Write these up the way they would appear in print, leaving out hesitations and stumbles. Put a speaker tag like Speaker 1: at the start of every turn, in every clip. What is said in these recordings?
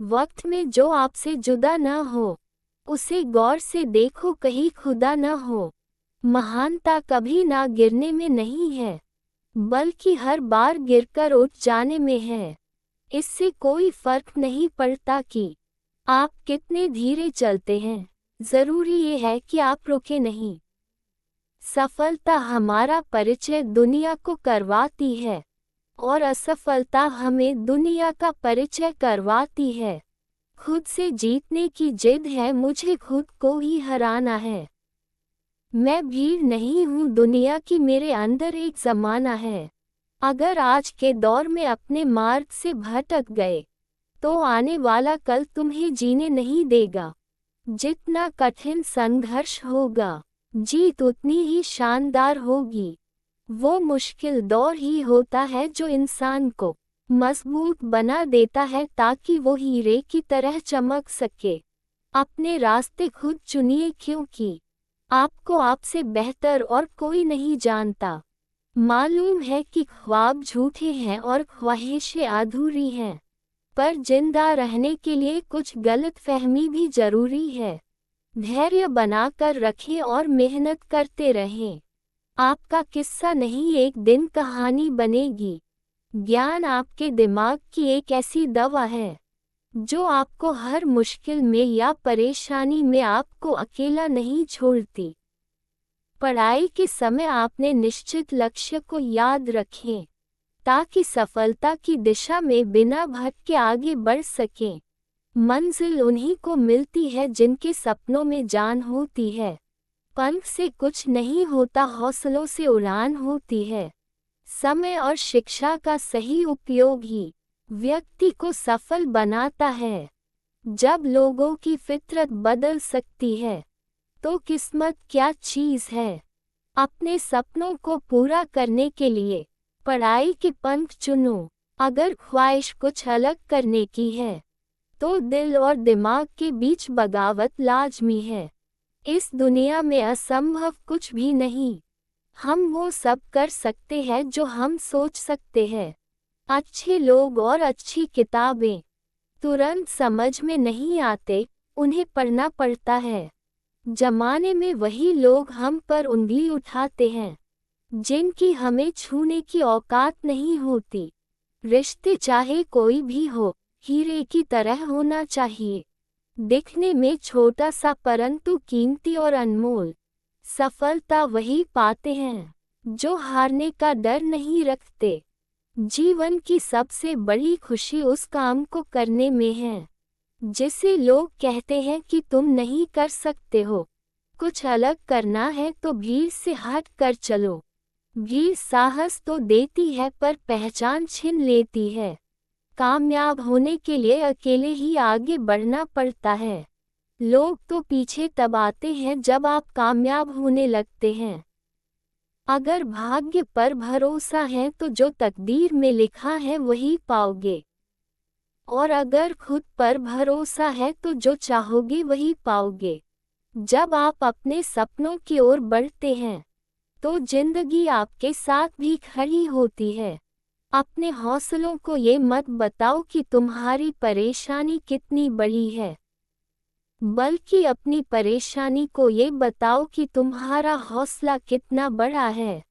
Speaker 1: वक्त में जो आपसे जुदा न हो, उसे गौर से देखो कहीं खुदा न हो। महानता कभी ना गिरने में नहीं है, बल्कि हर बार गिरकर उठ जाने में है। इससे कोई फर्क नहीं पड़ता कि आप कितने धीरे चलते हैं, जरूरी ये है कि आप रुके नहीं। सफलता हमारा परिचय दुनिया को करवाती है और असफलता हमें दुनिया का परिचय करवाती है। खुद से जीतने की जिद है, मुझे खुद को ही हराना है। मैं भीड़ नहीं हूँ दुनिया की, मेरे अंदर एक ज़माना है। अगर आज के दौर में अपने मार्ग से भटक गए, तो आने वाला कल तुम्हें जीने नहीं देगा। जितना कठिन संघर्ष होगा, जीत उतनी ही शानदार होगी। वो मुश्किल दौर ही होता है जो इंसान को मजबूत बना देता है, ताकि वो हीरे की तरह चमक सके। अपने रास्ते खुद चुनिए, क्योंकि आपको आपसे बेहतर और कोई नहीं जानता। मालूम है कि ख्वाब झूठे हैं और ख्वाहिशें अधूरी हैं, पर जिंदा रहने के लिए कुछ गलतफहमी भी जरूरी है। धैर्य बनाकर रखें और मेहनत करते रहें। आपका किस्सा नहीं एक दिन कहानी बनेगी। ज्ञान आपके दिमाग की एक ऐसी दवा है जो आपको हर मुश्किल में या परेशानी में आपको अकेला नहीं छोड़ती। पढ़ाई के समय आपने निश्चित लक्ष्य को याद रखें, ताकि सफलता की दिशा में बिना भटके आगे बढ़ सकें। मंजिल उन्हीं को मिलती है जिनके सपनों में जान होती है। पंख से कुछ नहीं होता, हौसलों से उड़ान होती है। समय और शिक्षा का सही उपयोग ही व्यक्ति को सफल बनाता है। जब लोगों की फितरत बदल सकती है, तो किस्मत क्या चीज़ है। अपने सपनों को पूरा करने के लिए पढ़ाई के पंथ चुनो। अगर ख्वाहिश कुछ अलग करने की है, तो दिल और दिमाग के बीच बगावत लाजमी है। इस दुनिया में असंभव कुछ भी नहीं। हम वो सब कर सकते हैं जो हम सोच सकते हैं। अच्छे लोग और अच्छी किताबें तुरंत समझ में नहीं आते, उन्हें पढ़ना पड़ता है। जमाने में वही लोग हम पर उंगली उठाते हैं, जिनकी हमें छूने की औकात नहीं होती। रिश्ते चाहे कोई भी हो, हीरे की तरह होना चाहिए। दिखने में छोटा सा परंतु कीमती और अनमोल। सफलता वही पाते हैं जो हारने का डर नहीं रखते। जीवन की सबसे बड़ी खुशी उस काम को करने में है जिसे लोग कहते हैं कि तुम नहीं कर सकते हो। कुछ अलग करना है तो भीड़ से हट कर चलो। भीड़ साहस तो देती है, पर पहचान छीन लेती है। कामयाब होने के लिए अकेले ही आगे बढ़ना पड़ता है। लोग तो पीछे तब आते हैं जब आप कामयाब होने लगते हैं। अगर भाग्य पर भरोसा है तो जो तकदीर में लिखा है वही पाओगे, और अगर खुद पर भरोसा है तो जो चाहोगे वही पाओगे। जब आप अपने सपनों की ओर बढ़ते हैं, तो जिंदगी आपके साथ भी खड़ी होती है। अपने हौसलों को ये मत बताओ कि तुम्हारी परेशानी कितनी बड़ी है, बल्कि अपनी परेशानी को ये बताओ कि तुम्हारा हौसला कितना बड़ा है।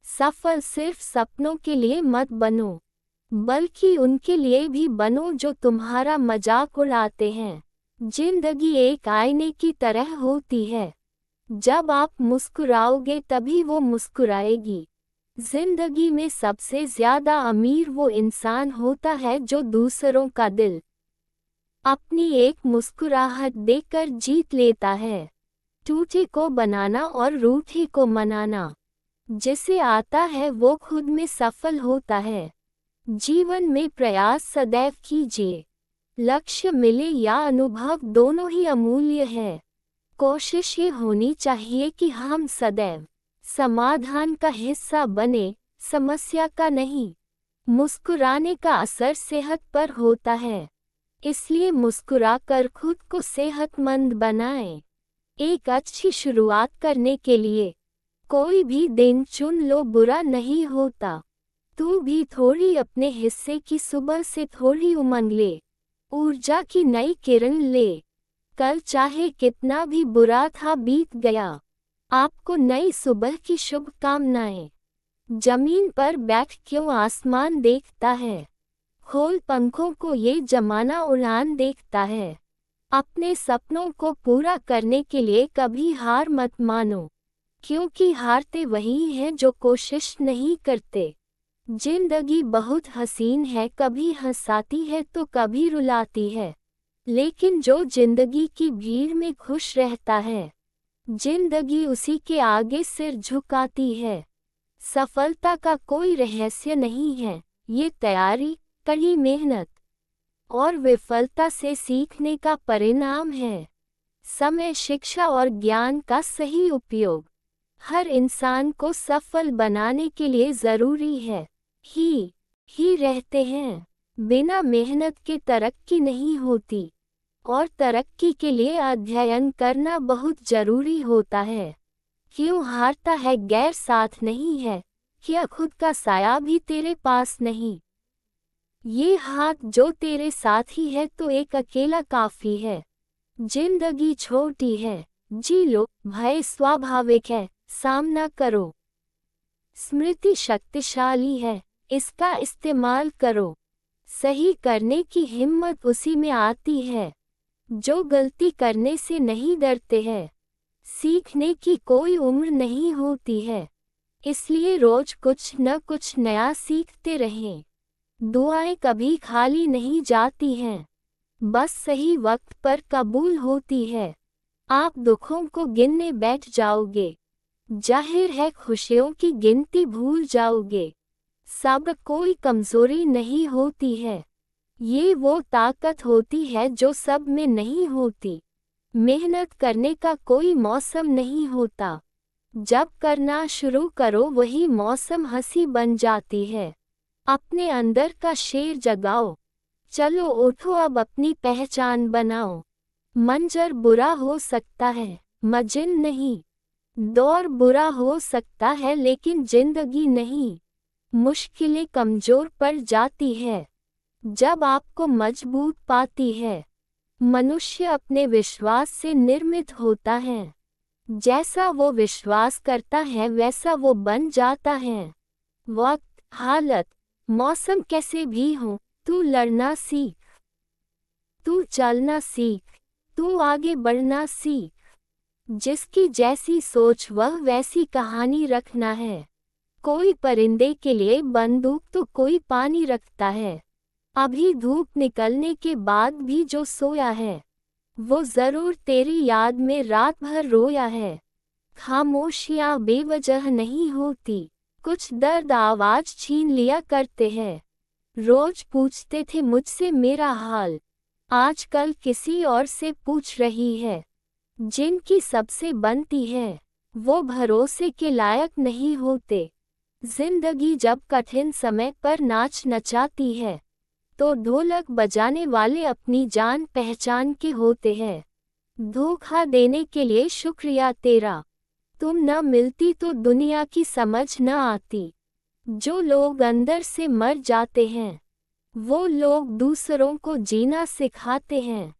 Speaker 1: सफल सिर्फ सपनों के लिए मत बनो, बल्कि उनके लिए भी बनो जो तुम्हारा मजाक उड़ाते हैं। जिंदगी एक आईने की तरह होती है। जब आप मुस्कुराओगे तभी वो मुस्कुराएगी। जिंदगी में सबसे ज्यादा अमीर वो इंसान होता है जो दूसरों का दिल अपनी एक मुस्कुराहट देकर जीत लेता है। टूटे को बनाना और रूठे को मनाना जिसे आता है वो खुद में सफल होता है। जीवन में प्रयास सदैव कीजिए। लक्ष्य मिले या अनुभव दोनों ही अमूल्य है। कोशिश ये होनी चाहिए कि हम सदैव समाधान का हिस्सा बने, समस्या का नहीं। मुस्कुराने का असर सेहत पर होता है, इसलिए मुस्कुराकर खुद को सेहतमंद बनाएं। एक अच्छी शुरुआत करने के लिए कोई भी दिन चुन लो, बुरा नहीं होता। तू भी थोड़ी अपने हिस्से की सुबह से थोड़ी उमंग ले। ऊर्जा की नई किरण ले। कल चाहे कितना भी बुरा था बीत गया। आपको नई सुबह की शुभकामनाएं। जमीन पर बैठ क्यों आसमान देखता है? खोल पंखों को, ये जमाना उड़ान देखता है। अपने सपनों को पूरा करने के लिए कभी हार मत मानो, क्योंकि हारते वही हैं जो कोशिश नहीं करते। जिंदगी बहुत हसीन है, कभी हंसाती है तो कभी रुलाती है, लेकिन जो जिंदगी की भीड़ में खुश रहता है, जिंदगी उसी के आगे सिर झुकाती है। सफलता का कोई रहस्य नहीं है, ये तैयारी, कड़ी मेहनत और विफलता से सीखने का परिणाम है। समय, शिक्षा और ज्ञान का सही उपयोग हर इंसान को सफल बनाने के लिए जरूरी है। ही रहते हैं। बिना मेहनत के तरक्की नहीं होती, और तरक्की के लिए अध्ययन करना बहुत जरूरी होता है। क्यों हारता है? गैर साथ नहीं है, क्या खुद का साया भी तेरे पास नहीं? ये हाथ जो तेरे साथ ही है तो एक अकेला काफी है। जिंदगी छोटी है, जी लो, भय स्वाभाविक है, सामना करो। स्मृति शक्तिशाली है, इसका इस्तेमाल करो। सही करने की हिम्मत उसी में आती है जो गलती करने से नहीं डरते हैं। सीखने की कोई उम्र नहीं होती है, इसलिए रोज कुछ न कुछ नया सीखते रहें। दुआएं कभी खाली नहीं जाती हैं, बस सही वक्त पर कबूल होती है। आप दुखों को गिनने बैठ जाओगे, जाहिर है खुशियों की गिनती भूल जाओगे। सब्र कोई कमजोरी नहीं होती है, ये वो ताकत होती है जो सब में नहीं होती। मेहनत करने का कोई मौसम नहीं होता, जब करना शुरू करो वही मौसम हंसी बन जाती है। अपने अंदर का शेर जगाओ, चलो उठो अब अपनी पहचान बनाओ। मंजर बुरा हो सकता है, मजिन नहीं। दौर बुरा हो सकता है लेकिन जिंदगी नहीं। मुश्किलें कमजोर पड़ जाती है जब आपको मजबूत पाती है। मनुष्य अपने विश्वास से निर्मित होता है, जैसा वो विश्वास करता है वैसा वो बन जाता है। वक्त, हालत, मौसम कैसे भी हो, तू लड़ना सीख, तू चलना सीख, तू आगे बढ़ना सीख। जिसकी जैसी सोच वह वैसी कहानी रखना है। कोई परिंदे के लिए बंदूक तो कोई पानी रखता है। अभी धूप निकलने के बाद भी जो सोया है, वो जरूर तेरी याद में रात भर रोया है। खामोशियाँ बेवजह नहीं होती, कुछ दर्द आवाज छीन लिया करते हैं। रोज पूछते थे मुझसे मेरा हाल, आजकल किसी और से पूछ रही है। जिनकी सबसे बनती है, वो भरोसे के लायक नहीं होते। जिंदगी जब कठिन समय पर नाच नचाती है, तो ढोलक बजाने वाले अपनी जान पहचान के होते हैं। धोखा देने के लिए शुक्रिया तेरा, तुम न मिलती तो दुनिया की समझ न आती। जो लोग अंदर से मर जाते हैं, वो लोग दूसरों को जीना सिखाते हैं।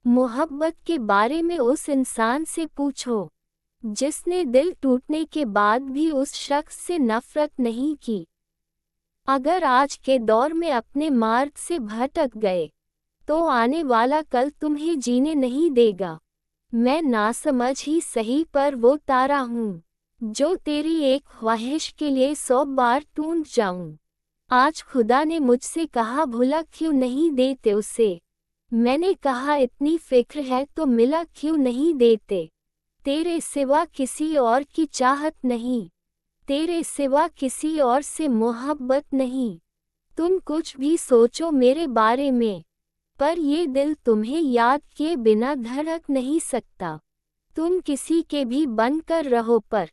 Speaker 1: मोहब्बत के बारे में उस इंसान से पूछो, जिसने दिल टूटने के बाद भी उस शख्स से नफरत नहीं की। अगर आज के दौर में अपने मार्ग से भटक गए, तो आने वाला कल तुम्हें जीने नहीं देगा। मैं नासमझ ही सही पर वो तारा हूँ, जो तेरी एक ख्वाहिश के लिए 100 बार टूट जाऊं। आज खुदा ने मुझसे कहा भुला क्यों नहीं देते उसे। मैंने कहा इतनी फिक्र है तो मिला क्यों नहीं देते। तेरे सिवा किसी और की चाहत नहीं, तेरे सिवा किसी और से मोहब्बत नहीं। तुम कुछ भी सोचो मेरे बारे में, पर ये दिल तुम्हें याद किए बिना धड़क नहीं सकता। तुम किसी के भी बनकर रहो, पर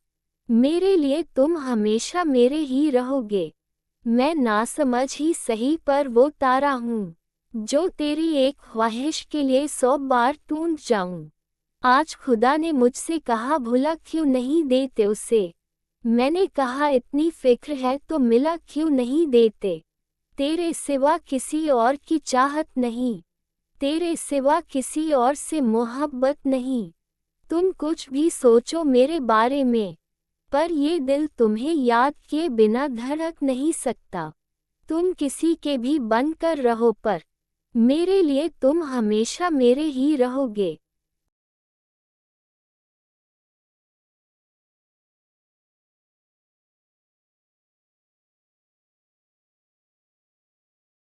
Speaker 1: मेरे लिए तुम हमेशा मेरे ही रहोगे। मैं नासमझ ही सही पर वो तारा हूँ, जो तेरी एक ख्वाहिश के लिए 100 बार टूट जाऊं। आज खुदा ने मुझसे कहा भुला क्यों नहीं देते उसे। मैंने कहा इतनी फिक्र है तो मिला क्यों नहीं देते। तेरे सिवा किसी और की चाहत नहीं, तेरे सिवा किसी और से मोहब्बत नहीं। तुम कुछ भी सोचो मेरे बारे में, पर ये दिल तुम्हें याद किए बिना धड़क नहीं सकता। तुम किसी के भी बनकर रहो, पर मेरे लिए तुम हमेशा मेरे ही रहोगे।